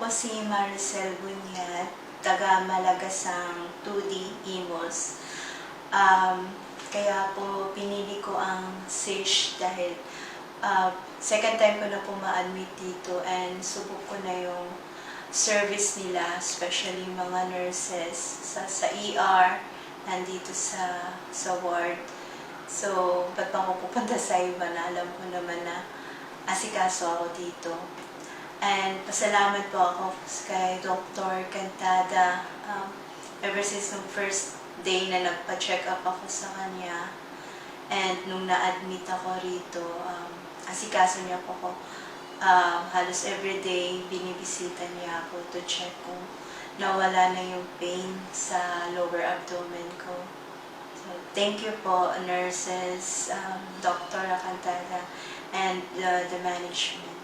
ako si Maricel Bunyat, taga Malagasang 2D Imos. Kaya po pinili ko ang SISH dahil second time ko na po ma-admit dito and subok ko na yung service nila, especially mga nurses sa ER, nandito sa ward. So, ba't pa ako pupunta sa iba na alam ko naman na asikaso ako dito. And pasalamat po ako kay Dr. Cantada ever since nung first day na nagpa-check up ako sa kanya. And nung na-admit ako rito, asikaso niya po ako. Halos everyday binibisita niya ako to check kung nawala na yung pain sa lower abdomen ko. So, thank you po, nurses, Dr. Cantada, and the management.